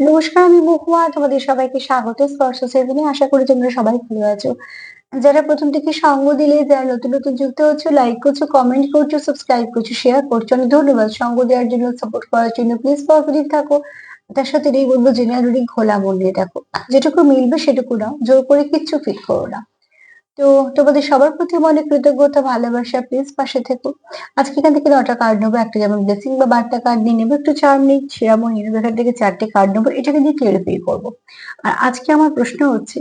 নমস্কার, আমি মহুয়া। তোমাদের সবাইকে স্বাগত স্পর্শ সেভেনে। আশা করি তোমরা সবাই ভালো আছো। যারা প্রথম থেকে সঙ্গ দিলে, যারা নতুন নতুন যুক্ত হচ্ছে, লাইক করছো, কমেন্ট করছো, সাবস্ক্রাইব করছো, শেয়ার করছো, অনেক ধন্যবাদ। সঙ্গ দেওয়ার জন্য, সাপোর্ট করার জন্য। প্লিজ পজিটিভ থাকো। তার সাথে এটাই বলবো, জেনারেল রিডিং খোলা মন দিয়ে দেখো। যেটুকু মিলবে সেটুকু নাও, জোর করে কিচ্ছু ফিট করো না। তো তোমাদের সবার প্রতি আমার অনেক কৃতজ্ঞতা, ভালোবাসা। প্লিজ পাশে থেকো। আজকে এখান থেকে 9টা কার্ড নেবো। একটা যেমন ব্লেসিং বা বার্তা কার্ড নিয়ে নেবো, একটু চার্ম নেই, সেরামও নিয়ে নেবো। এখান থেকে 4টে কার্ড নেবো, এটাকে দিয়ে ক্লিয়ারিফাই করবো। আর আজকে আমার প্রশ্ন হচ্ছে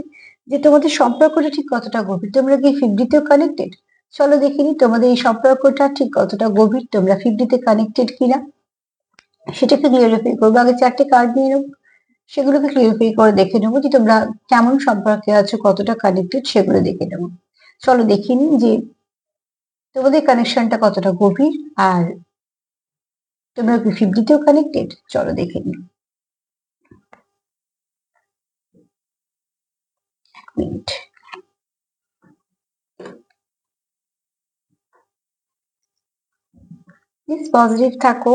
যে তোমাদের সম্পর্কটা ঠিক কতটা গভীর? তোমরা কি 50তেও কানেক্টেড? চলো দেখিনি তোমাদের এই সম্পর্কটা ঠিক কতটা গভীর, তোমরা 50তে কানেক্টেড কিনা সেটাকে ক্লিয়ারিফাই করবো। আগে 4টে কার্ড নিয়ে নেবো, সেগুলোকে ক্লিয়ারিফাই করে দেখে নেবো যে তোমরা কেমন সম্পর্কে আছো, কতটা কানেক্টেড, সেগুলো দেখে নেবো। চলো দেখে নিই যে তোমাদের কানেকশনটা কতটা গভীর, আর তোমরা কি 50তেও কানেক্টেড। চলো দেখে নিই। এক মিনিট। প্লিজ পজিটিভ থাকো।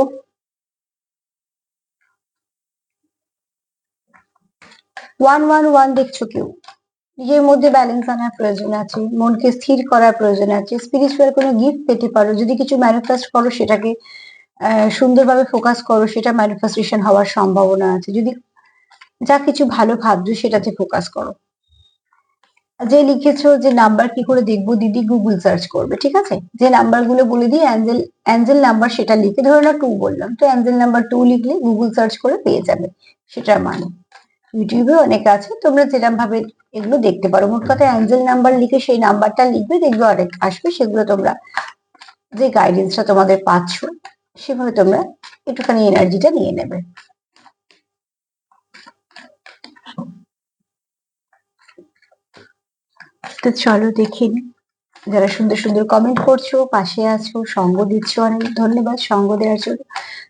111 দেখছো কেউ? নিজের মধ্যে ব্যালেন্স আনার প্রয়োজন আছে, মনকে স্থির করার প্রয়োজন আছে, স্পিরিচুয়াল কোনো গিফট পেতে পারো। যদি কিছু ম্যানিফেস্ট করো, সেটাকে সুন্দরভাবে ফোকাস করো, সেটা ম্যানিফেস্টেশন হওয়ার সম্ভাবনা আছে। যদি যা কিছু ভালো ভাবছো সেটাতে ফোকাস করো। যে লিখেছো যে নাম্বার কি করে দেখবো দিদি, গুগল সার্চ করবে, ঠিক আছে? যে নাম্বার গুলো বলে দিই, অ্যাঞ্জেল অ্যাঞ্জেল নাম্বার, সেটা লিখে, ধরো না 2 বললাম, তো অ্যাঞ্জেল নাম্বার 2 লিখলে গুগল সার্চ করে পেয়ে যাবে। সেটার মানে ইউটিউবে অনেক আছে, তোমরা যেরকম ভাবে এগুলো দেখতে পারো। মোট কথা অ্যাঞ্জেল নাম্বার লিখে সেই নাম্বারটা লিখবে, দেখবে অনেক আসবে। সেগুলো তোমরা যে গাইডেন্সটা তোমাদের পাচ্ছ, সেভাবে তোমরা একটুখানি এনার্জিটা নিয়ে নেবে। তো চলো দেখে নিই। যারা সুন্দর সুন্দর কমেন্ট করছো, পাশে আছো, সঙ্গ দিচ্ছ, অনেক ধন্যবাদ সঙ্গ দেওয়ার জন্য।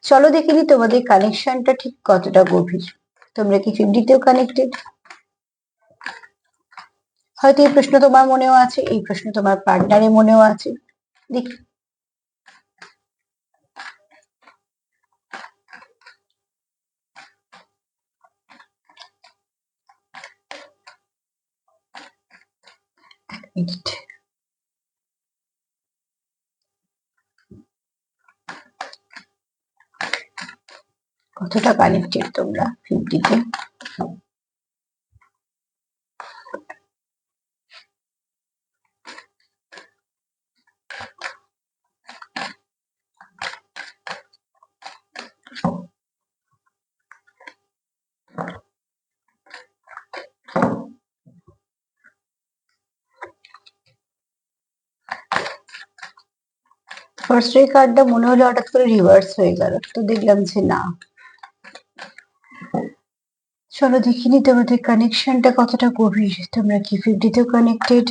চলো দেখে নিই তোমাদের কানেকশনটা ঠিক কতটা গভীর। তোমরা কি 50তেও কানেক্টেড? হয়তো এই প্রশ্ন তোমার মনেও আছে, এই প্রশ্ন তোমার পার্টনারের মনেও আছে। দেখি। মিনিট। কতটা কানেক্টেড তোমরা 50তে? ফার্স্ট এই কার্ডটা মনে হলো হঠাৎ করে রিভার্স হয়ে গেল, তো দেখলাম যে না। চলো দেখিনি তোমাদের কানেকশনটা কতটা গভীর। তোমরা কি 50তেও কানেক্টেড?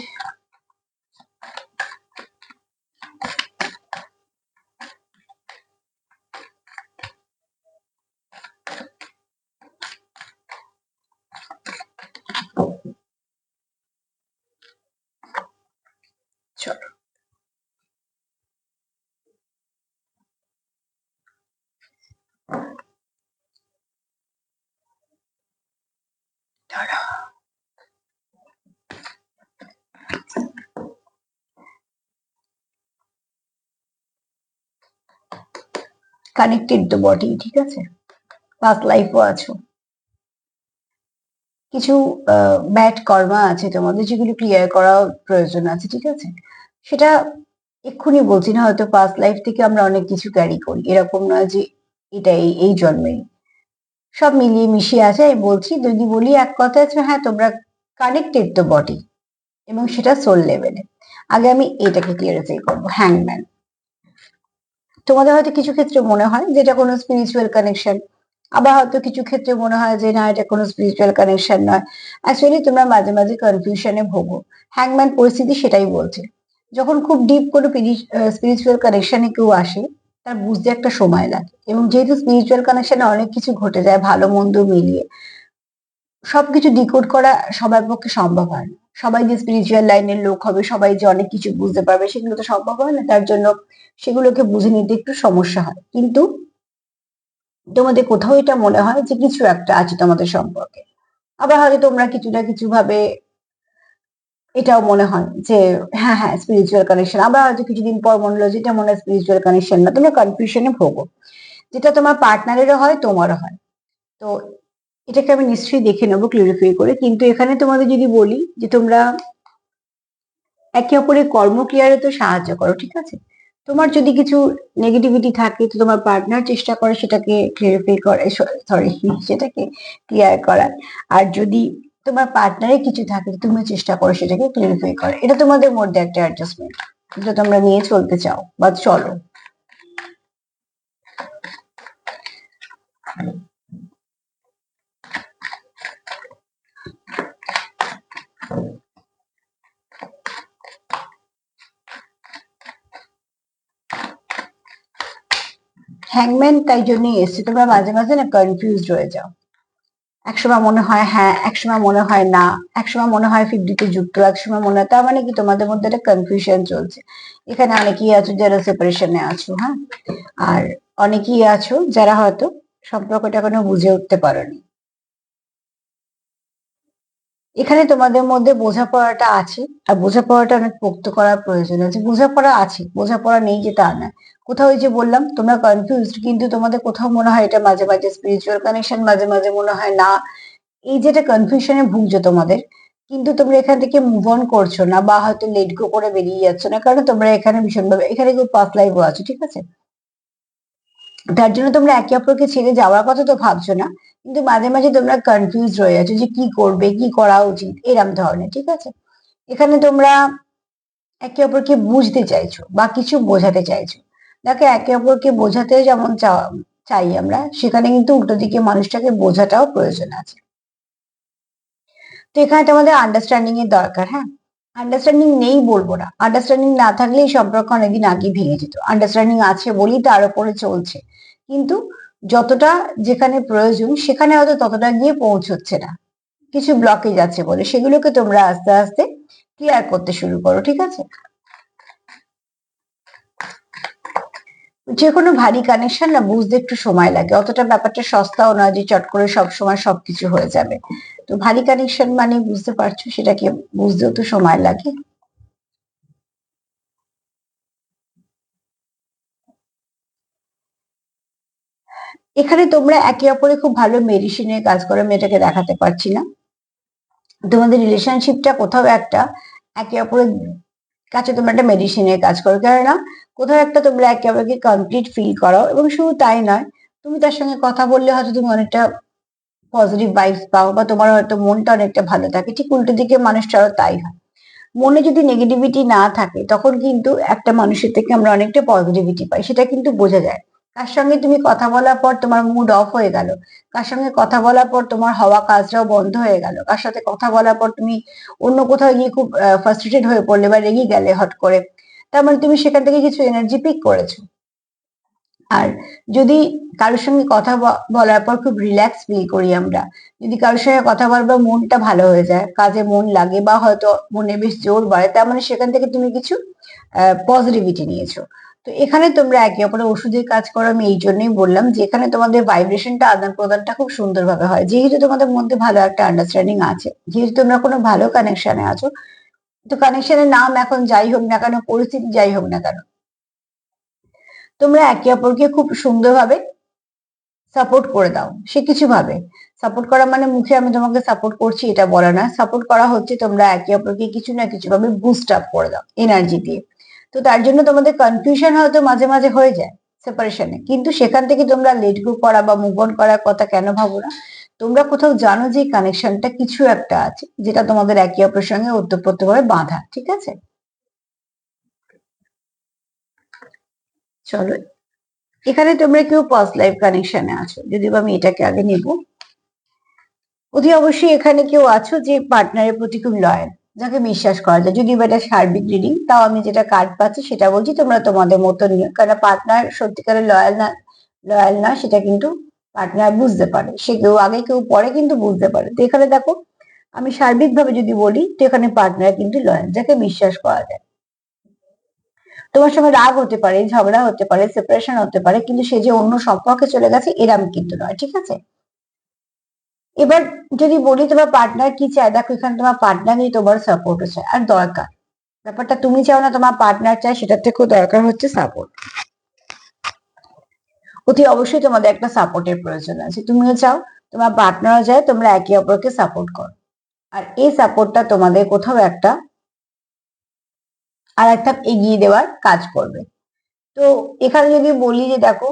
চলো দাঁড়াও। কানেক্টেড তো বডি, ঠিক আছে। পাস্ট লাইফও আছো। কিছু ব্যাড কর্মা আছে তোমাদের, যেগুলো ক্লিয়ার করা প্রয়োজন আছে, ঠিক আছে? সেটা এক্ষুনি বলছি না, হয়তো পাস্ট লাইফ থেকে আমরা অনেক কিছু ক্যারি করি, এরকম নয় যে এটা এই জন্মেই। সব মিলিয়ে মিশিয়ে আছে। আমি বলছি, যদি বলি এক কথা আছে, হ্যাঁ তোমরা কানেক্টেড তো বডি, এবং সেটা সোল লেভেলে। আগে আমি এটাকে ক্লিয়ারিফাই করবো। হ্যাংম্যান, তোমাদের হয়তো কিছু ক্ষেত্রে মনে হয় যে এটা কোনো স্পিরিচুয়াল কানেকশন, আবার হয়তো কিছু ক্ষেত্রে মনে হয় যে না, এটা কোনো স্পিরিচুয়াল কানেকশন নয়। অ্যাকচুয়ালি তোমরা মাঝে মাঝে কনফিউশনে ভোগো। হ্যাংম্যান পরিস্থিতি সেটাই বলছে। যখন খুব ডিপ কোনো স্পিরিচুয়াল কানেকশনে কেউ আসে, তার বুঝতে একটা সময় লাগে, এবং যেহেতু স্পিরিচুয়াল কানেকশনে অনেক কিছু ঘটে যায় ভালো মন্দ মিলিয়ে, সবকিছু ডিকোড করা সবার পক্ষে সম্ভব হয় না। সবাই যে স্পিরিচুয়াল লাইনের লোক হবে, সবাই যে অনেক কিছু বুঝতে পারবে, সেগুলো তো সম্ভব হয় না। তার জন্য সেগুলোকে বুঝে নিতে একটু সমস্যা হয়। কিন্তু তোমাদের কোথাও এটা মনে হয় যে কিছু একটা আছে তোমাদের সম্পর্কে, আবার হয়তো তোমরা কিছু না কিছু ভাবে এটাও মনে হয় যে হ্যাঁ হ্যাঁ স্পিরিচুয়াল কানেকশন, আবার হয়তো কিছুদিন পর মনে হলো যেটা মনে হয় স্পিরিচুয়াল কানেকশন না, তোমরা কনফিউশনে ভোগো, যেটা তোমার পার্টনারেরও হয় তোমারও হয়। তো এটাকে আমি নিশ্চয়ই দেখে নেবো ক্লিয়ারিফাই করে, কিন্তু এখানে তোমাদের যদি বলি যে তোমরা একে অপরের কর্ম ক্লিয়ারে তো সাহায্য করো, ঠিক আছে? তোমার যদি কিছু নেগেটিভিটি থাকে তো তোমার পার্টনার চেষ্টা করে সেটাকে ক্লিয়ারিফাই করে, সরি সেটাকে ক্লিয়ার করার। আর যদি তোমার পার্টনারের কিছু থাকে তো তুমি চেষ্টা করো সেটাকে ক্লিয়ারিফাই করার। এটা তোমাদের মধ্যে একটা অ্যাডজাস্টমেন্ট যেটা তোমরা নিয়ে চলতে চাও বা চলো। হ্যাংম্যান তাই জন্যই এসছে, তোমরা মাঝে মাঝে না কনফিউজড হয়ে যাও। একসময় মনে হয় হ্যাঁ, একসময় মনে হয় না, একসময় মনে হয় 50-তে যুক্ত, একসময় মনে হয়, তার মানে কি তোমাদের মধ্যে একটা কনফিউশন চলছে। এখানে অনেকেই আছো যারা সেপারেশনে আছো, হ্যাঁ, আর অনেকেই আছো যারা হয়তো সম্পর্কটা এখনো বুঝে উঠতে পারোনি। এখানে তোমাদের মধ্যে বোঝাপড়াটা আছে, আর বোঝাপড়াটা অনেক পোক্ত করার প্রয়োজন আছে। বোঝাপড়া আছে, বোঝাপড়া নেই যে তা না। কোথাও ওই যে বললাম তোমরা কনফিউজড, কিন্তু তোমাদের কোথাও মনে হয় এটা মাঝে মাঝে স্পিরিচুয়াল কানেকশন, মাঝে মাঝে মনে হয় না। এই যেটা কনফিউশনে ভুগছো তোমাদের, কিন্তু তোমরা এখান থেকে মুভ অন করছো না বা হয়তো লেট গো করে বেরিয়ে যাচ্ছ না, কারণ তোমরা এখানে ভীষণভাবে এখানে কেউ পাস্ট লাইফও আছো, ঠিক আছে? তার জন্য তোমরা একে অপরকে ছেড়ে যাওয়ার কথা তো ভাবছো না, কিন্তু মাঝে মাঝে তোমরা কনফিউজ হয়ে যাচ্ছ যে কি করবে, কি করা উচিত, এরম ধরনের, ঠিক আছে? এখানে তোমরা একে অপরকে বুঝতে চাইছো বা কিছু বোঝাতে চাইছো। দেখো একে অপরকে বোঝাতে যেমন চাই আমরা, সেখানে কিন্তু উল্টো দিকে মানুষটাকে বোঝাটাও প্রয়োজন আছে। তো এখানে তোমাদের আন্ডারস্ট্যান্ডিং এর দরকার, হ্যাঁ। আন্ডারস্ট্যান্ডিং নেই বলবো না, আন্ডারস্ট্যান্ডিং না থাকলে এই সম্পর্ক অনেকদিন আগে ভেঙে যেত। আন্ডারস্ট্যান্ডিং আছে বলেই তার উপরে চলছে, কিন্তু যতটা যেখানে প্রয়োজন সেখানে হয়তো ততটা গিয়ে পৌঁছচ্ছে না, কিছু ব্লকেজ আছে বলে। সেগুলোকে তোমরা আস্তে আস্তে ক্লিয়ার করতে শুরু করো, ঠিক আছে? যে কোনো ভারী কানেকশন না বুঝতে একটু সময় লাগে, অতটা ব্যাপারটা সস্তাও নয় যে চট করে সব সময় সবকিছু হয়ে যাবে। তো ভারী কানেকশন মানে বুঝতে পারছো, সেটাকে বুঝতেও তো সময় লাগে। এখানে তোমরা একে অপরে খুব ভালো মেডিসিনের কাজ করো, আমি এটাকে দেখাতে পারছি না। তোমাদের রিলেশনশিপটা কোথাও একটা একে অপরের কাছে তোমরা একটা মেডিসিনের কাজ করো, কেননা কোথাও একটা তোমরা একে অপরকে কমপ্লিট ফিল করো। এবং শুধু তাই নয়, তুমি তার সঙ্গে কথা বললে হয়তো তুমি অনেকটা পজিটিভ ভাইবস পাও বা তোমার হয়তো মনটা অনেকটা ভালো থাকে, ঠিক উল্টো দিকে মানুষটারও তাই হয়। মনে যদি নেগেটিভিটি না থাকে তখন কিন্তু একটা মানুষের থেকে আমরা অনেকটা পজিটিভিটি পাই, সেটা কিন্তু বোঝা যায়। কার সঙ্গে তুমি কথা বলার পর তোমার মুড অফ হয়ে গেল, কার সঙ্গে কথা বলার পর তোমার হওয়া কাজটাও বন্ধ হয়ে গেল, কার সাথে কথা বলার পর তুমি অন্য কোথাও গিয়ে খুব ফ্রাস্ট্রেটেড হয়ে পড়লে বা রেগে গেলে হট করে, তার মানে তুমি সেখান থেকে কিছু এনার্জি পিক করেছো। আর যদি কারোর সঙ্গে কথা বলার পর খুব রিল্যাক্স ফিল করি আমরা, যদি কারোর সঙ্গে কথা বলবার মনটা ভালো হয়ে যায়, কাজে মন লাগে বা হয়তো মনে বেশ জোর বাড়ে, তার মানে সেখান থেকে তুমি কিছু পজিটিভিটি নিয়েছো। তো এখানে তোমরা একে অপরের ওষুধের কাজ করো, আমি এই জন্যই বললাম যে এখানে তোমাদের ভাইব্রেশনটা আদান প্রদানটা খুব সুন্দরভাবে হয়, যেহেতু তোমাদের মধ্যে ভালো একটা আন্ডারস্ট্যান্ডিং আছে, যেহেতু তোমরা কোনো ভালো কানেকশনে আছো। তো কানেকশনের নাম এখন যাই হোক না কেন, পরিস্থিতি যাই হোক না কেন, তোমরা একে অপরকে খুব সুন্দরভাবে সাপোর্ট করে দাও। সে কিছু ভাবে সাপোর্ট করা মানে মুখে আমি তোমাকে সাপোর্ট করছি এটা বলা না, সাপোর্ট করা হচ্ছে তোমরা একে অপরকে কিছু না কিছু ভাবে বুস্ট আপ করে দাও এনার্জি দিয়ে। তো তার জন্য তোমাদের কনফিউশন হয়তো মাঝে মাঝে হয়ে যায় সেপারেশনে, কিন্তু সেখান থেকে তোমরা লেট গো করা বা মুভ অন করার কথা কেন ভাবো না? তোমরা কোথাও জানো যে কানেকশনটা কিছু একটা আছে যেটা তোমাদের একে অপরের সঙ্গে ওতপ্রোতভাবে বাঁধা, ঠিক আছে? চলো, এখানে তোমরা কেউ পাস্ট লাইফ কানেকশনে আছো, যদিও আমি এটাকে আগে নেব। অতি অবশ্যই এখানে কেউ আছো যে পার্টনারের প্রতি খুব লয়াল, যাকে বিশ্বাস করা যায়। যদি এটা সার্বিক রিডিং, তাও আমি যেটা কার্ড পাচ্ছি সেটা বলছি তোমরা তোমাদের মতো নিও, কারণ পার্টনার সত্যিকারের লয়াল না সেটা কিন্তু পার্টনার বুঝতে পারে। সে কেউ আগে কেউ পরে কিন্তু বুঝতে পারে। তো এখানে দেখো, আমি সার্বিক ভাবে যদি বলি তো এখানে পার্টনার কিন্তু লয়াল, যাকে বিশ্বাস করা যায়। তোমার সঙ্গে রাগ হতে পারে, ঝগড়া হতে পারে, সেপারেশন হতে পারে, কিন্তু সে যে অন্য সম্পর্কে চলে গেছে এরম কিন্তু নয়, ঠিক আছে? এবার যদি বলি তোমার পার্টনার কি চায়, দেখো এখানে তোমার পার্টনারই তোমার সাপোর্ট চায় আর দরকার। ব্যাপারটা তুমি চাও না, তোমার পার্টনার চায়, সেটার থেকেও দরকার হচ্ছে সাপোর্ট। অতি অবশ্যই তোমাদের একটা সাপোর্টের প্রয়োজন আছে, তুমিও চাও, তোমার পার্টনারও চায়, তোমরা একে অপরকে সাপোর্ট করো। আর এই সাপোর্টটা তোমাদের কোথাও একটা আর একটা এগিয়ে দেওয়ার কাজ করবে। তো এখানে যদি বলি যে দেখো,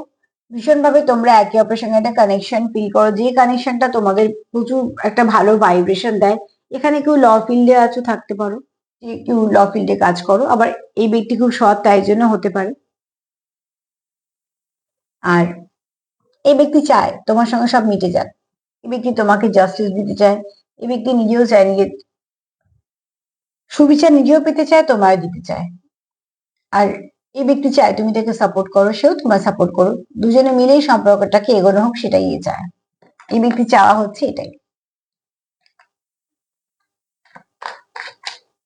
ভীষণভাবে তোমরা একে অপরের সঙ্গে একটা কানেকশন ফিল করো, যে কানেকশনটা তোমাদের প্রচুর একটা ভালো ভাইব্রেশন দেয়। এখানে কেউ ল ফিল্ডে আছো, থাকতে পারো, যে কেউ ল ফিল্ডে কাজ করো, আবার এই ব্যক্তি খুব সৎ, তাই জন্য হতে পারে। আর এই ব্যক্তি চায় তোমার সঙ্গে সব মিটে যাক, এই ব্যক্তি তোমাকে জাস্টিস দিতে চায়, এই ব্যক্তি নিজেও চায়, নিজের সুবিচার নিজেও পেতে চায়, তোমায় দিতে চায়। আর এই ব্যক্তি চায় তুমি তাকে সাপোর্ট করো, সেও তোমায় সাপোর্ট করো, দুজনে মিলেই সম্পর্কটাকে এগোনো হোক, সেটাই চায়। এই ব্যক্তি চাওয়া হচ্ছে এটাই।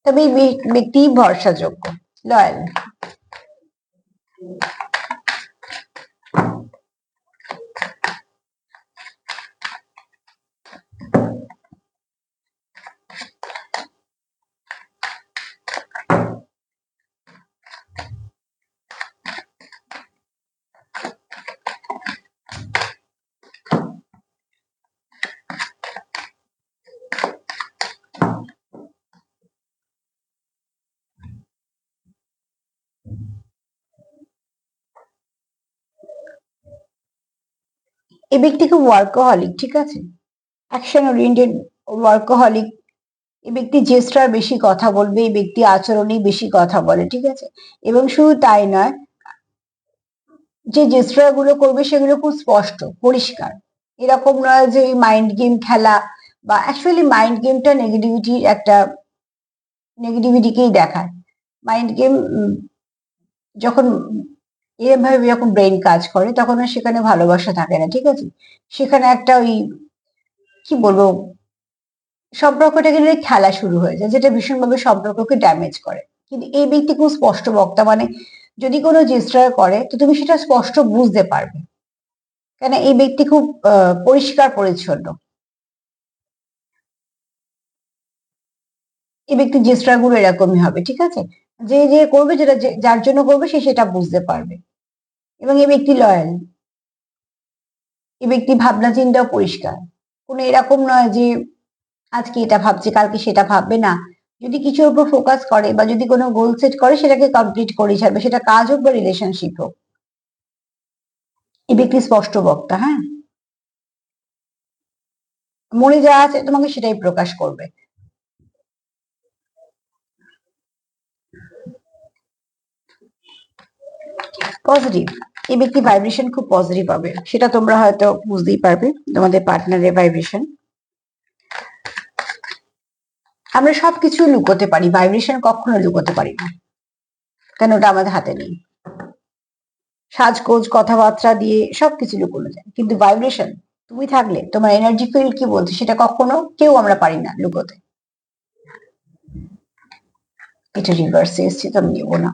তবে এই ব্যক্তি ভরসাযোগ্য, লয়াল। এই ব্যক্তি খুব ওয়ার্কহলিক, ঠিক আছে, অ্যাকশন ওরিয়েন্টেড ওয়ার্কহলিক। এই ব্যক্তি জেস্টার বেশি কথা বলবে, এই ব্যক্তি আচরণেই বেশি কথা বলে, ঠিক আছে। এবং শুধু তাই নয়, যে জেস্টার গুলো করবে সেগুলো খুব স্পষ্ট, পরিষ্কার। এরকম নয় যে মাইন্ড গেম খেলা, বা অ্যাকচুয়ালি মাইন্ড গেমটা নেগেটিভিটির একটা, নেগেটিভিটিকেই দেখায়। মাইন্ড গেম যখন এরকম ভাবে যখন ব্রেন কাজ করে, তখন আর সেখানে ভালোবাসা থাকে না, ঠিক আছে। সেখানে একটা ওই কি বলবো, সম্পর্কটাকে নিয়ে খেলা শুরু হয়ে যায়, যেটা ভীষণভাবে সম্পর্ককে ড্যামেজ করে। কিন্তু এই ব্যক্তি খুব স্পষ্ট বক্তা, মানে যদি কোনো জেস্টার করে তো তুমি সেটা স্পষ্ট বুঝতে পারবে, কেন এই ব্যক্তি খুব পরিষ্কার পরিচ্ছন্ন। এই ব্যক্তির জেস্টার গুলো এরকমই হবে, ঠিক আছে। যে যে করবে, যেটা যার জন্য করবে, সে সেটা বুঝতে পারবে। এবং এই ব্যক্তি লয়াল, এই ব্যক্তি ভাবনা চিন্তাও পরিষ্কার। কোনো এরকম নয় যে আজকে এটা ভাবছে, কালকে সেটা ভাববে না। যদি কিছুর উপর ফোকাস করে বা যদি কোনো গোল সেট করে, সেটাকে কমপ্লিট করে ছাড়বে, সেটা কাজ হোক বা রিলেশনশিপ হোক। এই ব্যক্তি স্পষ্ট বক্তা, হ্যাঁ, মনে যা আছে তোমাকে সেটাই প্রকাশ করবে। পজিটিভ, এই ব্যক্তি ভাইব্রেশন খুব পজিটিভ হবে, সেটা তোমরা হয়তো বুঝতেই পারবে, তোমাদের পার্টনারের ভাইব্রেশন। আমরা সবকিছু লুকোতে পারি, ভাইব্রেশন কখনো লুকোতে পারি না, কেন ওটা আমাদের হাতে নেই। সাজগোজ কথাবার্তা দিয়ে সবকিছু লুকোনো যায়, কিন্তু ভাইব্রেশন, তুমি থাকলে তোমার এনার্জি ফিল্ড কি বলছে সেটা কখনো কেউ আমরা পারি না লুকোতে। এটা রিভার্সে এসছে, তো আমি নেবো না।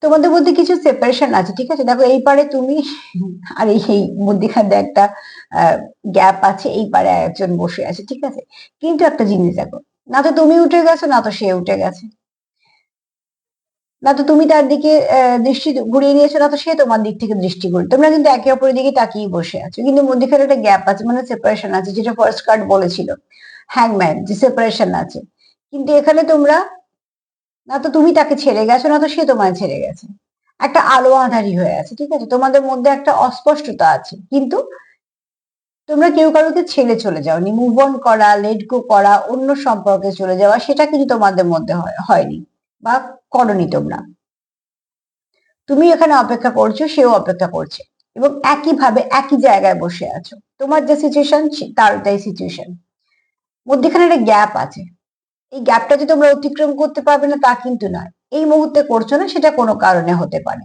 তোমাদের মধ্যে কিছু সেপারেশন আছে, ঠিক আছে। দেখো এই পারে তুমি, আর এই মধ্যখানে একটা গ্যাপ আছে, এই পারে একজন বসে আছে, ঠিক আছে। কিন্তু একটা জিনিস দেখো, না তো তুমি উঠে গেছো, না তো সে উঠে গেছে, না তো তুমি তার দিকে দৃষ্টি ঘুরিয়ে নিয়েছো, না তো সে তোমার দিক থেকে দৃষ্টি ঘুরিয়ে, তোমরা কিন্তু একে অপরের দিকে তাকিয়ে বসে আছো, কিন্তু মধ্যখানে একটা গ্যাপ আছে, মানে সেপারেশন আছে, যেটা ফার্স্ট কার্ড বলেছিল, হ্যাংম্যান, যে সেপারেশন আছে। কিন্তু এখানে তোমরা, না তো তুমি তাকে ছেড়ে গেছো, না তো সে তোমায় ছেড়ে গেছে, একটা আলো আঁধারি হয়ে আছে, ঠিক আছে। তোমাদের মধ্যে একটা অস্পষ্টতা আছে, কিন্তু তোমরা কেউ কারোকে ছেড়ে চলে যাওনি, মুভ অন করা, লেট গো করা, অন্য সম্পর্কে চলে যাওয়া, সেটা কিন্তু তোমাদের মধ্যে হয়নি বা করনি তোমরা। তুমি এখানে অপেক্ষা করছো, সেও অপেক্ষা করছে, এবং একইভাবে একই জায়গায় বসে আছো। তোমার যে সিচুয়েশন, তারটাই সিচুয়েশন, মধ্যেখানে একটা গ্যাপ আছে। এই গ্যাপটা যে তোমরা অতিক্রম করতে পারবে না তা কিন্তু নয়, এই মুহূর্তে করছো না, সেটা কোনো কারণে হতে পারে।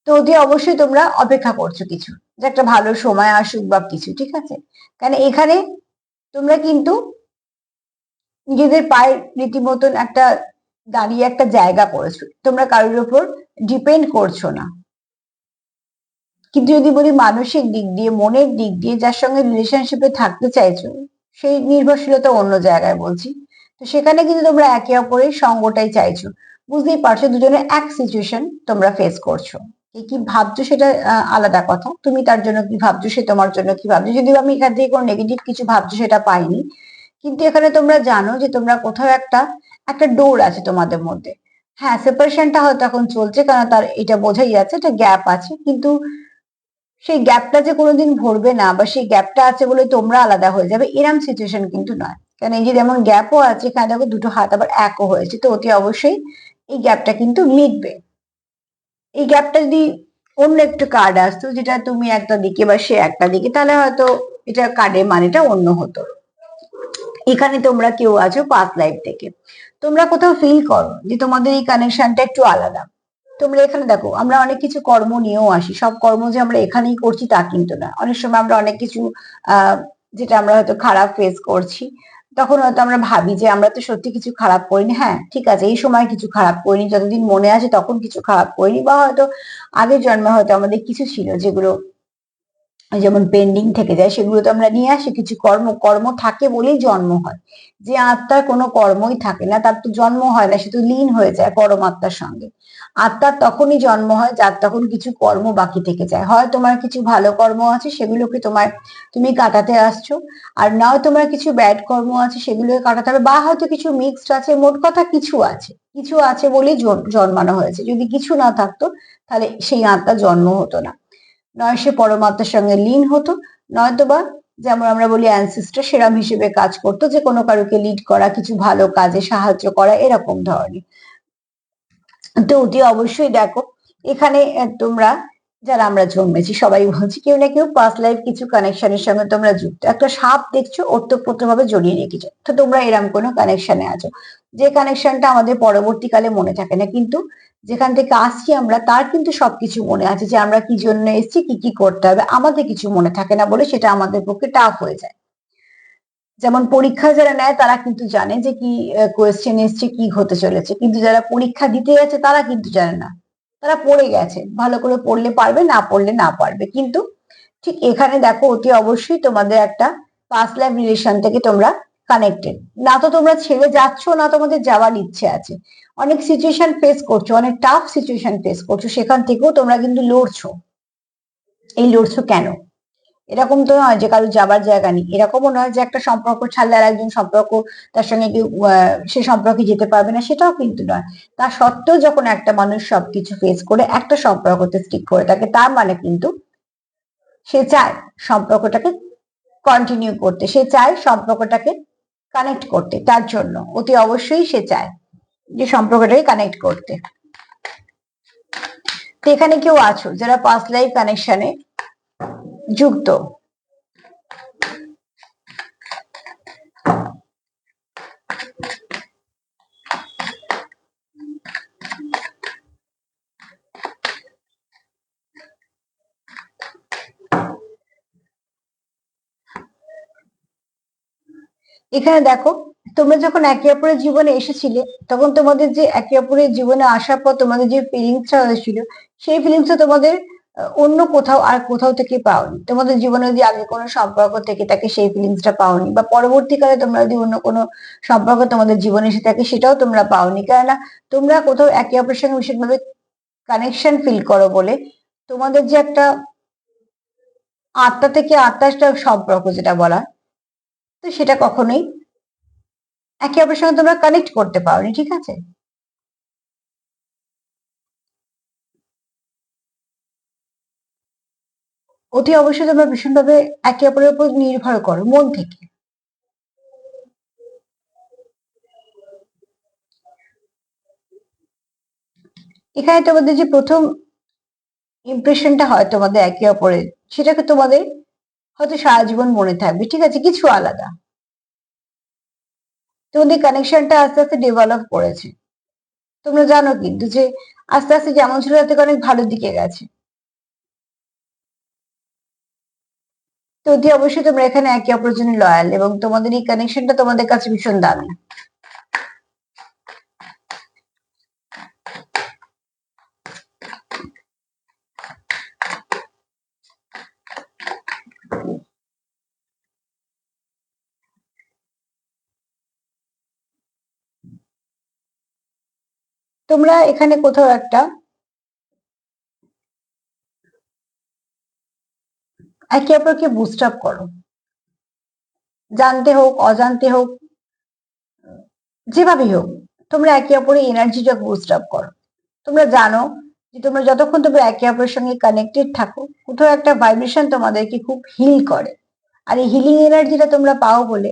তো অতি অবশ্যই তোমরা অপেক্ষা করছো কিছু, যে একটা ভালো সময় আসুক বা কিছু, ঠিক আছে? কারণ এখানে তোমরা কিন্তু নিজেদের পায়ে রীতিমতন একটা দাঁড়িয়ে একটা জায়গা করেছো, তোমরা কারোর উপর ডিপেন্ড করছো না। কিন্তু যদি বলি মানসিক দিক দিয়ে, মনের দিক দিয়ে যার সঙ্গে রিলেশনশিপে থাকতে চাইছো, সেই নির্ভরশীলতা অন্য জায়গায় বলছি। তো সেখানে কিন্তু তোমরা একে অপরের সঙ্গটাই চাইছো। বুঝতেই পারছো দুজনে এক সিচুয়েশন তোমরা ফেস করছো। কে কি ভাবছো সেটা আলাদা কথা, তুমি তার জন্য কি ভাবছো, সে তোমার জন্য কি ভাবছো। যদিও আমি এখান থেকে কোনো নেগেটিভ কিছু ভাবছো সেটা পাইনি, কিন্তু এখানে তোমরা জানো যে তোমরা কোথাও একটা একটা ডোর আছে তোমাদের মধ্যে। হ্যাঁ, সেপারেশনটা হয়তো এখন চলছে, কারণ তার এটা বোঝাই যাচ্ছে একটা গ্যাপ আছে, কিন্তু সেই গ্যাপটা যে কোনোদিন ভরবে না, বা সেই গ্যাপটা আছে বলে তোমরা আলাদা হয়ে যাবে, এরম সিচুয়েশন কিন্তু নয়। কারণ এই যে যেমন গ্যাপও আছে, এখানে দেখো দুটো হাত আবার একও হয়েছে, তো অতি অবশ্যই এই গ্যাপটা কিন্তু মিটবে। এই গ্যাপটা যদি অন্য একটু কার্ড আসতো, যেটা তুমি একটা দিকে বা সে একটা দিকে, তাহলে হয়তো এটা কার্ডের মানেটা অন্য হতো। এখানে তোমরা কেউ আছো পাস্ট লাইফ থেকে, তোমরা কোথাও ফিল করো যে তোমাদের এই কানেকশনটা একটু আলাদা। তোমরা এখানে দেখো, আমরা অনেক কিছু কর্ম নিয়েও আসি, সব কর্ম যে আমরা এখানেই করছি তা কিন্তু না। অনেক সময় আমরা অনেক কিছু আহ যেটা আমরা হয়তো খারাপ ফেস করছি, তখন হয়তো আমরা ভাবি যে আমরা তো সত্যি কিছু খারাপ করিনি। হ্যাঁ ঠিক আছে, এই সময় কিছু খারাপ করিনি, যতদিন মনে আছে তখন কিছু খারাপ করিনি, বা হয়তো আগের জন্মে হয়তো আমাদের কিছু ছিল যেগুলো যেমন পেন্ডিং থেকে যায়, সেগুলো তো আমরা নিয়ে আসি। কিছু কর্ম কর্ম থাকে বলেই জন্ম হয়। যে আত্মার কোনো কর্মই থাকে না, তার তো জন্ম হয় না, সে তো লীন হয়ে যায় পরমাত্মার সঙ্গে। আত্মার তখনই জন্ম হয় যার তখন কিছু কর্ম বাকি থেকে যায়। হয় তোমার কিছু ভালো কর্ম আছে, সেগুলোকে তুমি কাটাতে আসছো, আর নাও তোমার কিছু ব্যাড কর্ম আছে, সেগুলোকে কাটাতে হবে, বা হয়তো কিছু মিক্সড আছে। মোট কথা কিছু আছে, কিছু আছে বলেই জন্মানো হয়েছে। যদি কিছু না থাকতো তাহলে সেই আত্মার জন্ম হতো না। নয় সে পরমাত্মার সঙ্গে লীন হতো, নয়তোবা যেমন আমরা বলি অ্যানসিস্টার সেরাম হিসেবে কাজ করতো, যে কোনো কারুকে লিড করা, কিছু ভালো কাজে সাহায্য করা, এরকম ধরনের। তো অতি অবশ্যই দেখো এখানে তোমরা যারা আমরা জন্মেছি সবাই বলছি, কেউ না কেউ পাস্ট লাইফ কিছু কানেকশনের সঙ্গে তোমরা যুক্ত। একটা সাপ দেখছো ওতপ্রোতভাবে জড়িয়ে রেখেছো, তো তোমরা এরকম কোনো কানেকশনে আছো, যে কানেকশনটা আমাদের পরবর্তীকালে মনে থাকে না, কিন্তু যেখান থেকে আসছি আমরা তার কিন্তু সবকিছু মনে আছে, যে আমরা কি জন্য এসেছি, কি কি করতে হবে। আমাদের কিছু মনে থাকে না বলে সেটা আমাদের পক্ষে টাফ হয়ে যায়। যেমন পরীক্ষা যারা নেয় তারা কিন্তু জানে যে কি কোয়েশ্চেন এসছে, কি হতে চলেছে, কিন্তু যারা পরীক্ষা দিতে যাচ্ছে তারা কিন্তু জানে না। তারা পড়ে গেছে, ভালো করে পড়লে পারবে, না পড়লে না পারবে। কিন্তু ঠিক এখানে দেখো অতি অবশ্যই তোমাদের একটা পাস্ট লাইফ রিলেশন থেকে তোমরা কানেক্টেড। না তো তোমরা ছেড়ে যাচ্ছ, না তোমাদের যাওয়ার ইচ্ছে আছে। অনেক সিচুয়েশন ফেস করছো, অনেক টাফ সিচুয়েশন ফেস করছো, সেখান থেকেও তোমরা কিন্তু লড়ছো। এই লড়ছো কেন? এরকম তো নয় যে কারো যাবার জায়গা নেই, এরকমও নয় যে একটা সম্পর্ক ছাড়লে আর একজন সম্পর্ক তার সঙ্গে কেউ সে সম্পর্কে যেতে পারবে না, সেটাও কিন্তু নয়। তা সত্ত্বেও যখন একটা মানুষ সবকিছু ফেস করে একটা সম্পর্কতে স্টিক করে থাকে, তার মানে কিন্তু সে চায় সম্পর্কটাকে কন্টিনিউ করতে, সে চায় সম্পর্কটাকে কানেক্ট করতে, তার জন্য অতি অবশ্যই সে চায় যে সম্পর্কটাকে কানেক্ট করতে। তো এখানে কেউ আছো যারা পাস্ট লাইফ কানেকশনে যুক্ত। এখানে দেখো, তোমরা যখন একে অপরের জীবনে এসেছিলে, তখন তোমাদের যে একে অপরের জীবনে আসার পর তোমাদের যে ফিলিংসটা হয়েছিল, সেই ফিলিংসটা তোমাদের অন্য কোথাও আর কোথাও থেকে পাওনি। তোমাদের জীবনে যদি আগে কোনো সম্পর্ক থেকে থাকে, সেই ফিলিংসটা পাওনি, বা পরবর্তীকালে তোমরা যদি অন্য কোনো সম্পর্ক তোমাদের জীবনে এসে থাকে, সেটাও তোমরা পাওনি। কেননা তোমরা কোথাও একে অপরের সঙ্গে ভীষণভাবে কানেকশন ফিল করো বলে, তোমাদের যে একটা আত্মা থেকে আত্মার একটা সম্পর্ক যেটা বলা, তো সেটা কখনোই একে অপরের সঙ্গে তোমরা কানেক্ট করতে পারোনি, ঠিক আছে? অতি অবশ্যই তোমরা ভীষণভাবে একে অপরের উপর নির্ভর করো মন থেকে। এখানে তোমাদের যে প্রথম ইমপ্রেশনটা হয় তোমাদের একে অপরের, সেটাকে তোমাদের হয়তো সারা জীবন মনে থাকবে, ঠিক আছে? কিছু আলাদা, তোমাদের কানেকশনটা আস্তে আস্তে ডেভেলপ করেছে। তোমরা জানো কিন্তু যে আস্তে আস্তে যেমন ছিল তার থেকে অনেক ভালোর দিকে গেছে। অতি অবশ্যই তোমরা এখানে একে অপরের জন্য লয়াল এবং তোমাদের এই কানেকশনটা তোমাদের কাছে ভীষণ দামি। তোমরা এখানে কোথাও একটা একে অপরকে বুস্ট আপ করো, জানতে হোক অজান্তে হোক, যেভাবেই হোক তোমরা একে অপরের এনার্জিটা বুস্ট আপ করো। তোমরা জানো যে তোমরা যতক্ষণ তোমরা একে অপরের সঙ্গে কানেক্টেড থাকো, কোথাও একটা ভাইব্রেশন তোমাদেরকে খুব হিল করে। আর এই হিলিং এনার্জিটা তোমরা পাও বলে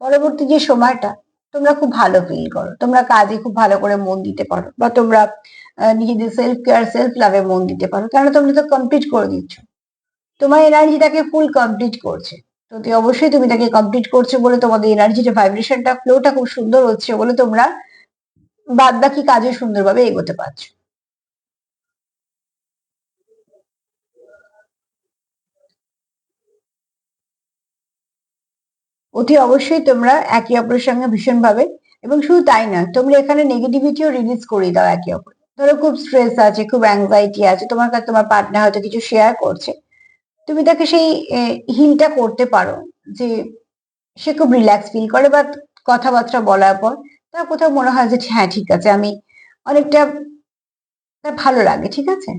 পরবর্তী যে সময়টা তোমরা খুব ভালো ফিল করো, তোমরা কাজে খুব ভালো করে মন দিতে পারো, বা তোমরা নিজেদের সেলফ কেয়ার সেলফ লাভে মন দিতে পারো, কারণ তোমরা তো কমপ্লিট করে দিচ্ছ, তোমার এনার্জিটাকে ফুল কমপ্লিট করছে। তো অবশ্যই তুমি তাকে কমপ্লিট করছো বলে তোমাদের এনার্জিটা ভাইব্রেশনটা ফ্লোটা খুব সুন্দর হচ্ছে বলে তোমরা বাদ বাকি কাজে সুন্দরভাবে এগোতে পারছো। অতি অবশ্যই তোমরা একে অপরের সঙ্গে ভীষণভাবে, এবং শুধু তাই না, তোমরা এখানে নেগেটিভিটিও রিলিজ করে দাও একে অপরে। ধরো খুব স্ট্রেস আছে, খুব অ্যাংজাইটি আছে, তোমার কাছে তোমার পার্টনার হয়তো কিছু শেয়ার করছে, তুমি তাকে সেই হিলটা করতে পারো, যে সে খুব রিল্যাক্স ফিল করে, বা কথাবার্তা বলার পর তার কোথাও মনে হয় যে হ্যাঁ ঠিক আছে, আমি অনেকটা তার ভালো লাগে, ঠিক আছে।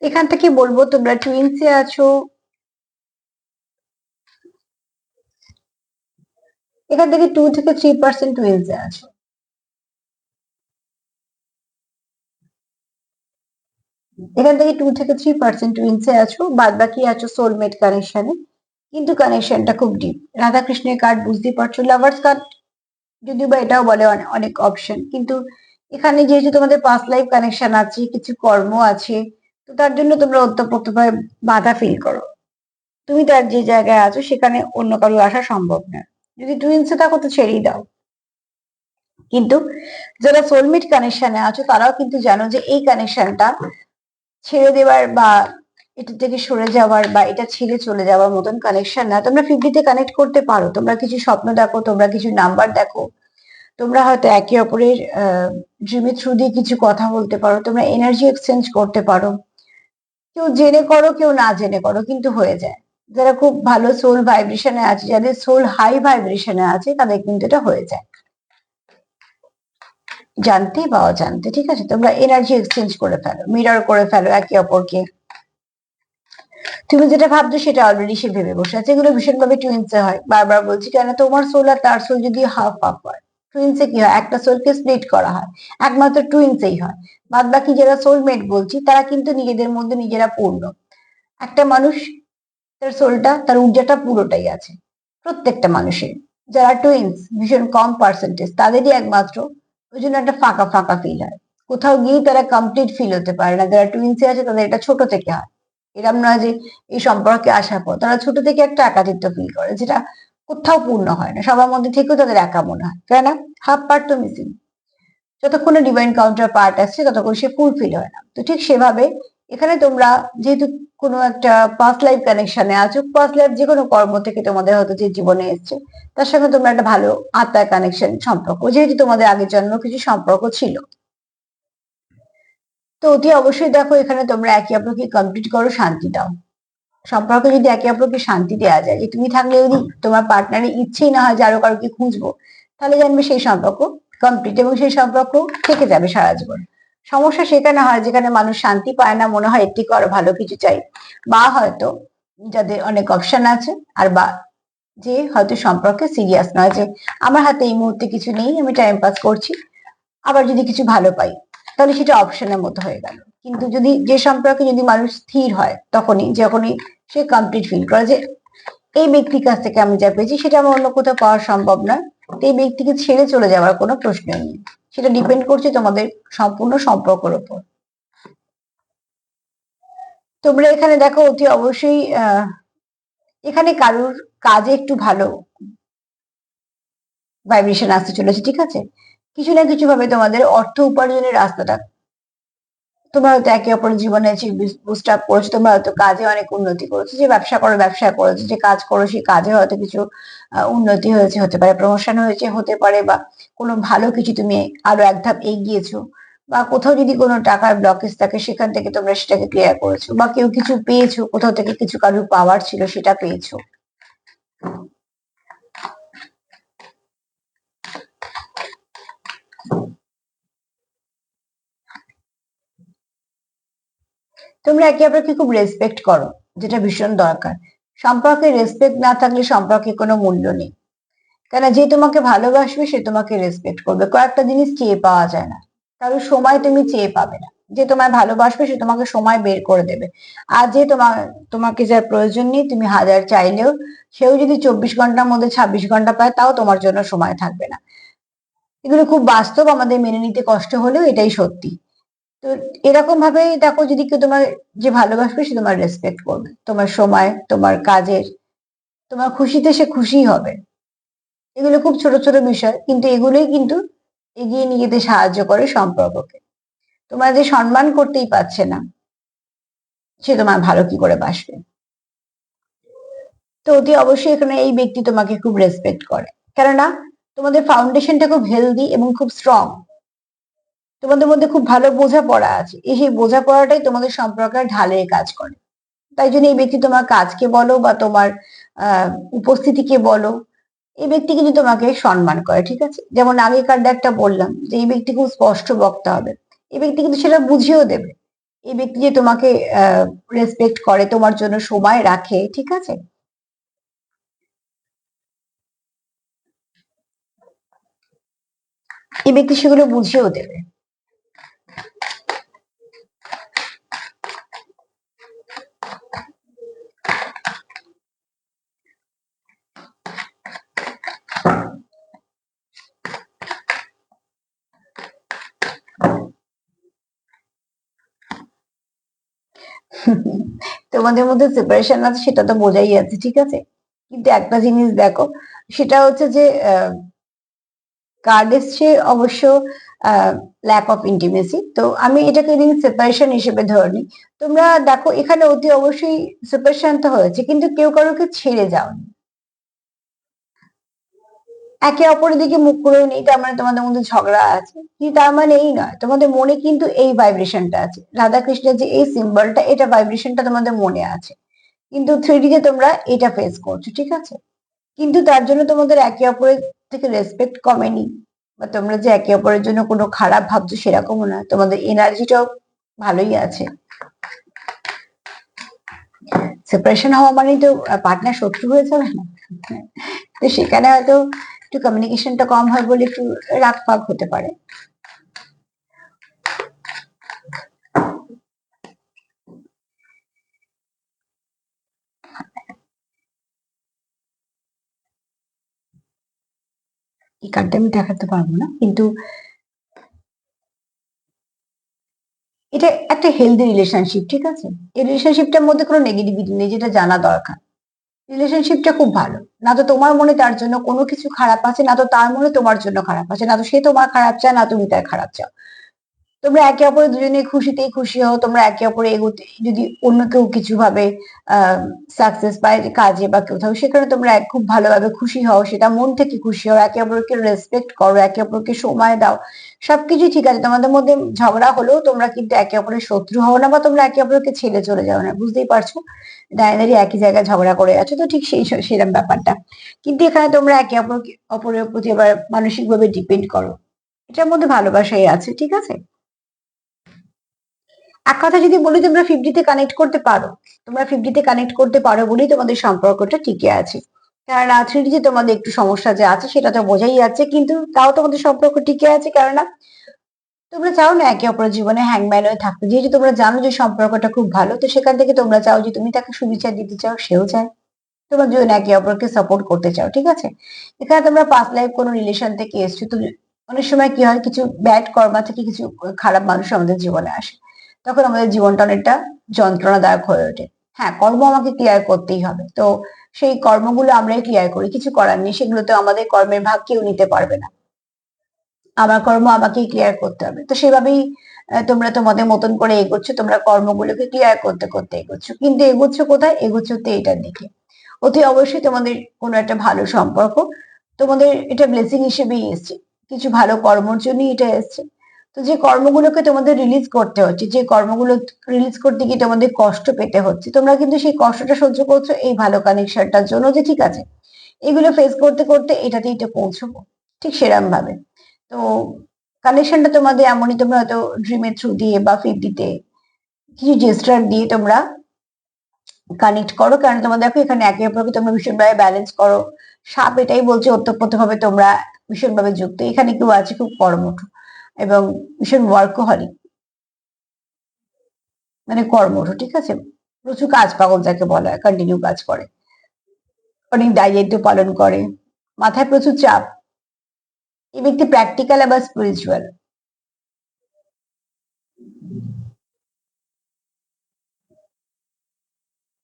এখান থেকে বলবো তোমরা টুইন্সে আছো, এখান থেকে 2 থেকে 3% টুইন্সে আছো। এখান থেকে 2 থেকে 3% টুইন্সে আছো, বাদ বাকি আছো সোলমেট কানেকশনে, কিন্তু কানেকশনটা খুব ডিপ। রাধা কৃষ্ণের কার্ড বুঝতেই পারছো, লাভার্স কার্ড যদিও বা এটাও বলে অনেক অপশন, কিন্তু এখানে যেহেতু তোমাদের পাস্ট লাইফ কানেকশন আছে, কিছু কর্ম আছে, তো তার জন্য তোমরা ওতপ্রোতভাবে বাধা ফিল করো। তুমি তার যে জায়গায় আছো সেখানে অন্য কারো আসা সম্ভব না। যদি টুইন্সে থাকো তো ছেড়েই দাও। কিন্তু যারা সোলমেট কানেকশনে আছো তারাও কিন্তু জানো যে এই কানেকশনটা ছেড়ে দেওয়ার বা এটা থেকে সরে যাওয়ার বা এটা ছেড়ে চলে যাওয়ার মতন কানেকশন না। তোমরা 50-তে কানেক্ট করতে পারো, তোমরা কিছু স্বপ্ন দেখো, তোমরা কিছু নাম্বার দেখো, তোমরা হয়তো একে অপরের ড্রিমের থ্রু দিয়ে কিছু কথা বলতে পারো, তোমরা এনার্জি এক্সচেঞ্জ করতে পারো। কেউ জেনে করো, কেউ না জেনে করো, কিন্তু হয়ে যায়। যারা খুব ভালো সোল ভাইব্রেশনে আছে, যাদের সোল হাই ভাইব্রেশনে আছে, তাদের কিন্তু এটা হয়ে যায়, জানতে বা অজান্তে, ঠিক আছে। তোমরা এনার্জি এক্সচেঞ্জ করে ফেলো, মিরর করে ফেলো একে অপরকে। তুমি যেটা ভাবছো সেটা অলরেডি সে ভেবে বসে আছে। এগুলো ভীষণভাবে টুইন্সে হয়, বারবার বলছি, কেন তোমার সোল আর তার সোল যদি হাফ হাফ হয়, টুইন্সে কি হয়, একটা সোলকে স্প্লিট করা হয়, একমাত্র টুইন্সেই হয়। বাদ বাকি যারা সোলমেট বলছি তারা কিন্তু নিজেদের মধ্যে নিজেরা পূর্ণ। একটা মানুষ, তার সোলটা, তার ঊর্জাটা পুরোটাই আছে প্রত্যেকটা মানুষের। যারা টুইন্স ভীষণ কম পার্সেন্টেজ, তাদেরই একমাত্র ওই জন্য একটা ফাঁকা ফাঁকা ফিল হয়, কোথাও গিয়ে তারা কমপ্লিট ফিল হতে পারে না। যারা টুইন্সে আছে তাদের এটা ছোট থেকে হয়, এরম নয় যে এই সম্পর্কে আসার পর, তারা ছোট থেকে একটা একাকিত্ব ফিল করে, যেটা কোথাও পূর্ণ হয় না। সবার মধ্যে থেকেও তাদের একা মনে হয়, কেন, হাফ পার্ট তো মিসিং। যতক্ষণ ডিভাইন কাউন্টার পার্ট আসছে ততক্ষণ সে ফুলফিল হয় না। তো ঠিক সেভাবে এখানে তোমরা যেহেতু কোনো একটা পাস্ট লাইফ কানেকশনে আছো, পাস্ট লাইফ যে কোনো কর্ম থেকে তোমাদের হয়তো যে জীবনে এসছে, তার সঙ্গে তোমরা একটা ভালো আত্মার কানেকশন সম্পর্ক, যেহেতু তোমাদের আগের জন্ম কিছু সম্পর্ক ছিল। তো অতি অবশ্যই দেখো এখানে তোমরা একে অপরকে কমপ্লিট করো, শান্তি দাও। সম্পর্কে যদি একে অপরকে শান্তি দেওয়া যায়, যে তুমি থাকলে যদি তোমার পার্টনারের ইচ্ছেই না হয় যে আরো কারোকে খুঁজবো, তাহলে জানবে সেই সম্পর্ক কমপ্লিট, এবং সেই সম্পর্ক থেকে যাবে সারা জীবন। সমস্যা সেখানে হয় যেখানে মানুষ শান্তি পায় না, মনে হয় এর থেকে আরো ভালো কিছু চাই, বা হয়তো যাদের অনেক অপশন আছে, আর বা যে হয়তো সম্পর্কে সিরিয়াস নয়, যে আমার হাতে এই মুহূর্তে কিছু নেই, আমি টাইম পাস করছি, আবার যদি কিছু ভালো পাই তাহলে সেটা অপশনের মতো হয়ে গেল। কিন্তু যদি যে সম্পর্কে যদি মানুষ স্থির হয়, তখনই যখনই সে কমপ্লিট ফিল করে যে এই ব্যক্তির কাছ থেকে আমি যা পেয়েছি সেটা আমার অন্য কোথাও পাওয়া সম্ভব নয়, তো এই ব্যক্তিকে ছেড়ে চলে যাওয়ার কোনো প্রশ্নই নেই। সেটা ডিপেন্ড করছে তোমাদের সম্পূর্ণ সম্পর্কের উপর। তোমরা এখানে দেখো অতি অবশ্যই এখানে কারুর কাজে একটু ভালো ভাইব্রেশন আসতে চলেছে, ঠিক আছে? কিছু না কিছু ভাবে তোমাদের অর্থ উপার্জনের রাস্তাটা তোমরা হয়তো একে অপরের জীবনে বুস্ট আপ করেছো, তোমরা হয়তো কাজে অনেক উন্নতি করেছো, যে ব্যবসা করো ব্যবসা করেছো, যে কাজ করো সেই কাজে হয়তো কিছু উন্নতি হয়েছে, হতে পারে প্রমোশন হয়েছে, হতে পারে বা কোনো ভালো কিছু তুমি আরো এক ধাপ এগিয়েছো, বা কোথাও যদি কোনো টাকার ব্লকেজ থাকে সেখান থেকে তোমরা সেটাকে ক্লিয়ার করেছো, বা কেউ কিছু পেয়েছো, কোথাও থেকে কিছু কারোর পাওয়ার ছিল সেটা পেয়েছো। তোমরা একে অপরকে খুব রেসপেক্ট করো, যেটা ভীষণ দরকার। সম্পর্কে রেসপেক্ট না থাকলে সম্পর্কে কোনো মূল্য নেই। কেন, যে তোমাকে ভালোবাসবে সে তোমাকে রেসপেক্ট করবে। কয়েকটা জিনিস চেয়ে পাওয়া যায় না, কারণ সময় তুমি চেয়ে পাবে না। যে তোমায় ভালোবাসবে সে তোমাকে সময় বের করে দেবে। আর যে তোমাকে যার প্রয়োজন নেই, তুমি হাজার চাইলেও সেও যদি 24 ঘন্টার মধ্যে 26 ঘন্টা পায়, তাও তোমার জন্য সময় থাকবে না। এগুলো খুব বাস্তব, আমাদের মেনে নিতে কষ্ট হলেও এটাই সত্যি। তো এরকম ভাবে দেখো, যদি কেউ তোমার যে ভালোবাসবে সে তোমার রেসপেক্ট করবে, তোমার সময়, তোমার কাজের, তোমার খুশিতে সে খুশি হবে। এগুলো খুব ছোট ছোট বিষয়, কিন্তু এগুলোই কিন্তু এগিয়ে নিয়ে যেতে সাহায্য করে সম্পর্ককে। তোমার যে সম্মান করতেই পারছে না, সে তোমার ভালো কি করে বাসবে? তো অতি অবশ্যই এখানে এই ব্যক্তি তোমাকে খুব রেসপেক্ট করে, কেননা তোমাদের ফাউন্ডেশনটা খুব হেলদি এবং খুব স্ট্রং। তোমাদের মধ্যে খুব ভালো বোঝাপড়া আছে, এই সেই বোঝাপড়াটাই তোমাদের সম্পর্কের ঢালের কাজ করে। তাই জন্য এই ব্যক্তি তোমার কাজকে বলো বা তোমার আহ উপস্থিতিকে বলো, এই ব্যক্তি কিন্তু তোমাকে সম্মান করে, ঠিক আছে? যেমন আগেকার একটা বললাম যে এই ব্যক্তি খুব স্পষ্ট বক্তা হবে, এই ব্যক্তি কিন্তু সেটা বুঝিয়েও দেবে। এই ব্যক্তি যে তোমাকে রেসপেক্ট করে, তোমার জন্য সময় রাখে, ঠিক আছে, এই ব্যক্তি সেগুলো বুঝিয়েও দেবে। তোমাদের মধ্যে সেপারেশন আছে সেটা তো বোঝাই যাচ্ছে, ঠিক আছে? কিন্তু একটা জিনিস দেখো, সেটা হচ্ছে যে কার্ড এসছে অবশ্য ল্যাক অফ ইন্টিমেসি, তো আমি এটাকে সেপারেশন হিসেবে ধরে নিই। তোমরা দেখো এখানে অতি অবশ্যই সেপারেশন তো হয়েছে, কিন্তু কেউ কারোকে ছেড়ে যাওনি, একে অপরের দিকে মুখ করেও নেই, তার মানে তোমাদের মধ্যে ঝগড়া আছে কি? তার মানে এই নয়, তোমাদের মনে কিন্তু এই ভাইব্রেশনটা আছে, রাধা কৃষ্ণের যে এই সিম্বলটা, এটা ভাইব্রেশনটা তোমাদের মনে আছে, কিন্তু 3D তে তোমরা এটা ফেস করছো, ঠিক আছে? কিন্তু তার জন্য তোমাদের একে অপরের থেকে রেসপেক্ট কমেনি, বা তোমরা যে একে অপরের জন্য কোনো খারাপ ভাবছো সেরকমও না, তোমাদের এনার্জিটাও ভালোই আছে। সেপারেশন হওয়া মানে তো পার্টনার শত্রু হয়ে যাবে না, তো সেখানে হয়তো একটু কমিউনিকেশনটা কম হয় বলে একটু রাগ ফাগ হতে পারে। এই কার্ডটা আমি দেখাতে পারবো না, কিন্তু এটা একটা হেলদি রিলেশনশিপ, ঠিক আছে? এই রিলেশনশিপটার মধ্যে কোনো নেগেটিভিটি নেই, যেটা জানা দরকার। রিলেশনশিপটা খুব ভালো, না তো তোমার মনে তার জন্য কোনো কিছু খারাপ আছে, না তো তার মনে তোমার জন্য খারাপ আছে, না তো সে তোমার খারাপ চায়, না তুমি তার খারাপ চাও। তোমরা একে অপরের দুজনে খুশিতেই খুশি হও, তোমরা একে অপরে এগোতে, যদি অন্য কেউ কিছু ভাবে সাকসেস পায় কাজে বা কোথাও, সেখানে তোমরা খুব ভালোভাবে খুশি হও, সেটা মন থেকে খুশি হও, একে অপরকে রেসপেক্ট করো, একে অপরকে সময় দাও, সবকিছু ঠিক আছে। তোমাদের মধ্যে ঝগড়া হলেও তোমরা কিন্তু একে অপরের শত্রু হও না, বা তোমরা একে অপরকে ছেড়ে চলে যাও না, বুঝতেই পারছো? দাঁড়িয়ে একই জায়গায় ঝগড়া করে আছো, তো ঠিক সেরকম ব্যাপারটা। কিন্তু এখানে তোমরা একে অপরের প্রতি আবার মানসিক ভাবে ডিপেন্ড করো, এটার মধ্যে ভালোবাসাই আছে, ঠিক আছে? এক কথা যদি বলি, তোমরা 50-তে কানেক্ট করতে পারো, তোমরা 50-তে কানেক্ট করতে পারো বলেই তোমাদের সম্পর্কটা টিকে আছে। কেননা 3D তোমাদের একটু সমস্যা যে আছে সেটা তো বোঝাই যাচ্ছে, কিন্তু তাও তোমাদের সম্পর্ক টিকে আছে, কেননা তোমরা চাও না একে অপরের জীবনে হ্যাংম্যান হয়ে থাকতে। যেহেতু তোমরা জানো যে সম্পর্কটা খুব ভালো, তো সেখান থেকে তোমরা চাও যে তুমি তাকে সুবিচার দিতে চাও, সেও চায়, তোমরা দুজন একে অপরকে সাপোর্ট করতে চাও, ঠিক আছে? এখানে তোমরা পাস্ট লাইফ কোনো রিলেশন থেকে এসছো, তো অনেক সময় কি হয়, কিছু ব্যাড কর্মা থেকে কিছু খারাপ মানুষ আমাদের জীবনে আসে, তখন আমাদের জীবনটা অনেকটা যন্ত্রণাদায়ক হয়ে ওঠে। হ্যাঁ, কর্ম আমাকে ক্লিয়ার করতেই হবে। তো সেই কর্মগুলো আমরাই ক্লিয়ার করি, কিছু করার নেই। সেগুলো তো আমাদের কর্মের ভাগ কেউ নিতে পারবে না। আমার কর্ম আমাকেই ক্লিয়ার করতে হবে। তো সেভাবেই তোমরা তোমাদের মতন করে এগোচ্ছ, তোমরা কর্মগুলোকে ক্লিয়ার করতে করতে এগোচ্ছ। কিন্তু এগোচ্ছ কোথায়? এগোচ্ছ তো এটার দিকে। অতি অবশ্যই তোমাদের কোনো একটা ভালো সম্পর্ক, তোমাদের এটা ব্লেসিং হিসেবেই এসছে, কিছু ভালো কর্মর জন্যই এটা এসছে। তো যে কর্মগুলোকে তোমাদের রিলিজ করতে হচ্ছে, যে কর্মগুলো রিলিজ করতে গিয়ে তোমাদের কষ্ট পেতে হচ্ছে, তোমরা কিন্তু সেই কষ্টটা সহ্য করছো এই ভালো কানেকশনটার জন্য, যে ঠিক আছে এগুলো ফেস করতে করতে এটাতেই তো পৌঁছবো, ঠিক সেরকম ভাবে। তো কানেকশনটা তোমাদের এমনই, তোমরা হয়তো ড্রিমের থ্রু দিয়ে বা ফিরতিতে কিছু জেস্টার দিয়ে তোমরা কানেক্ট করো, কারণ তোমরা দেখো এখানে একে অপরকে তোমরা ভীষণভাবে ব্যালেন্স করো। সাপ এটাই বলছে ওতপ্রোতভাবে তোমরা ভীষণভাবে যুক্ত। এখানে কেউ আছে খুব কর্মঠ এবং ভীষণ ওয়ার্কহলিক, মানে কর্মঠ, ঠিক আছে, প্রচুর কাজ পাগল যাকে বলা হয়, কন্টিনিউ কাজ করে, অনেক দায়িত্ব পালন করে, মাথায় প্রচুর চাপ। এই ব্যক্তি প্র্যাকটিক্যাল আবার স্পিরিচুয়াল।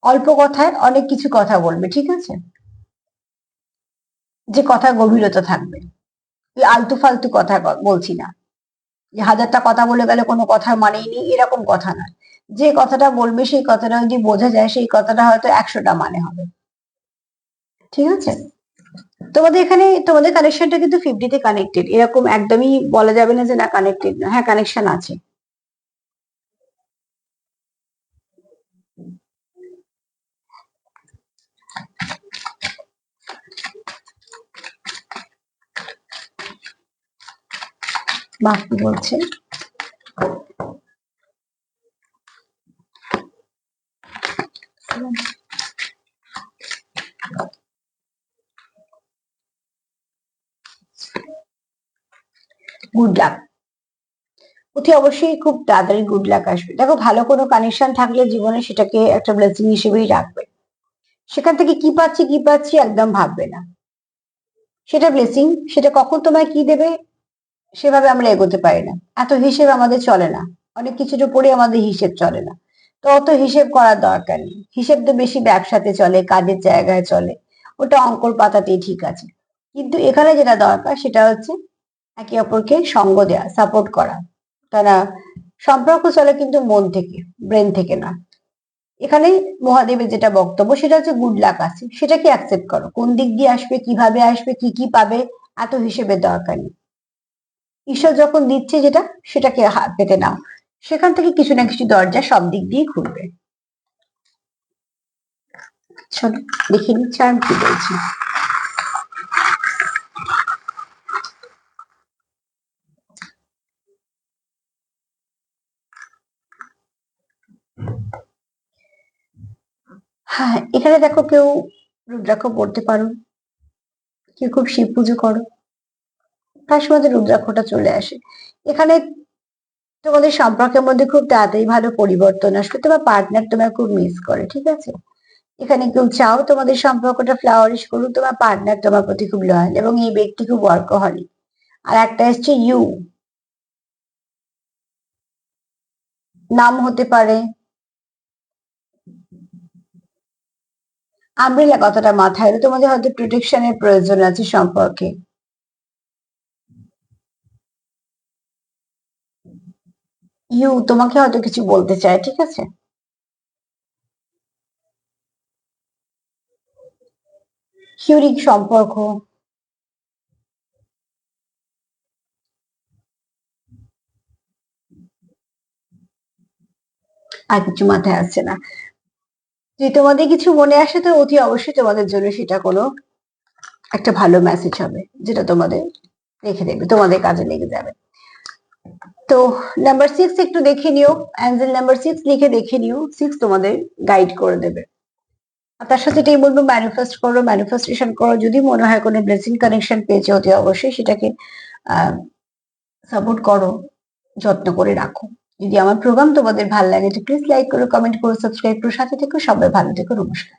অল্প কথায় অনেক কিছু কথা বলবে, ঠিক আছে, যে কথা গভীরতা থাকবে। এই আলতু ফালতু কথা বলছি না, যে হাজারটা কথা বলে গেলে কোনো কথার মানেই নেই, এরকম কথা না। যে কথাটা বলবে সেই কথাটা যদি বোঝা যায়, সেই কথাটা হয়তো 100টা মানে হবে, ঠিক আছে। তোমাদের এখানে তোমাদের কানেকশনটা কিন্তু 50-তে কানেক্টেড, এরকম একদমই বলা যাবে না যে না কানেক্টেড না, হ্যাঁ কানেকশন আছে। মা কি বলছে? গুড লাক, অতি অবশ্যই খুব তাড়াতাড়ি গুড লাক আসবে। দেখো ভালো কোনো কানেকশন থাকলে জীবনে সেটাকে একটা ব্লেসিং হিসেবেই রাখবে। সেখান থেকে কি পাচ্ছি কি পাচ্ছি একদম ভাববে না, সেটা ব্লেসিং। সেটা কখন তোমায় কি দেবে সেভাবে আমরা এগোতে পারি না, এত হিসেব আমাদের চলে না, অনেক কিছুর উপরে আমাদের হিসেব চলে না। তো অত হিসেব করার দরকার নেই, হিসেব তো বেশি ব্যবসাতে চলে, কাজের জায়গায় চলে, ওটা অঙ্কর পাতাতেই ঠিক আছে। কিন্তু এখানে যেটা দরকার সেটা হচ্ছে একে অপরকে সঙ্গ দেওয়া, সাপোর্ট করা। তারা সম্পর্ক চলে কিন্তু মন থেকে, ব্রেন থেকে না। এখানে মহাদেবের যেটা বক্তব্য সেটা হচ্ছে গুড লাক আছে, সেটাকে অ্যাকসেপ্ট করো। কোন দিক দিয়ে আসবে, কিভাবে আসবে, কি কি পাবে, এত হিসেবের দরকার নেই। ঈশ্বর যখন দিচ্ছে যেটা, সেটাকে হাত পেতে নাও, সেখান থেকে কিছু না কিছু দরজা সব দিক দিয়ে খুলবে। চলো দেখে নিচ্ছি আমি কি বলছি। হ্যাঁ, এখানে দেখো কেউ রুদ্রাক্ষ পড়তে পারো, কেউ খুব শিব পুজো করো, তার সময় রুদ্রাক্ষটা চলে আসে। এখানে তোমাদের সম্পর্কের মধ্যে খুব তাড়াতাড়ি ভালো পরিবর্তন আসবে, তোমার পার্টনার তোমার খুব মিস করে, ঠিক আছে। এখানে কেউ চাও তোমাদের সম্পর্কটা ফ্লাওয়ারিশ করুক, তোমার পার্টনার তোমার প্রতি খুব লয়াল এবং এই ব্যক্তি খুব ওয়ার্কহলিক। আর একটা এসছে ইউ, নাম হতে পারে, আমব্রেলা কথাটা মাথায় এলো, তোমাদের হয়তো প্রোটেকশনের প্রয়োজন আছে সম্পর্কে। ইউ তোমাকে হয়তো কিছু বলতে চায়, ঠিক আছে। হিউরিক সম্পর্ক, আর কিছু মাথায় আসছে না। যদি তোমাদের কিছু মনে আসে তো অতি অবশ্যই তোমাদের জন্য সেটা কোনো একটা ভালো মেসেজ হবে, যেটা তোমাদের রেখে দেবে, তোমাদের কাজে লেগে যাবে। তো নাম্বার 6 একটু দেখে নিও, অ্যাঞ্জেল নাম্বার 6 লিখে দেখে নিও, 6 তোমাদের গাইড করে দেবে। আর তার সাথে এটাই বলবো, ম্যানিফেস্ট করো, ম্যানিফেস্টেশন করো। যদি মনে হয় কোনো ব্লেসিং কানেকশন পেয়েছে অতি অবশ্যই সেটাকে সাপোর্ট করো, যত্ন করে রাখো। যদি আমার প্রোগ্রাম তোমাদের ভালো লাগে তো প্লিজ লাইক করো, কমেন্ট করো, সাবস্ক্রাইব করো, সাথে থেকো। সবাই ভালো থেকো, নমস্কার।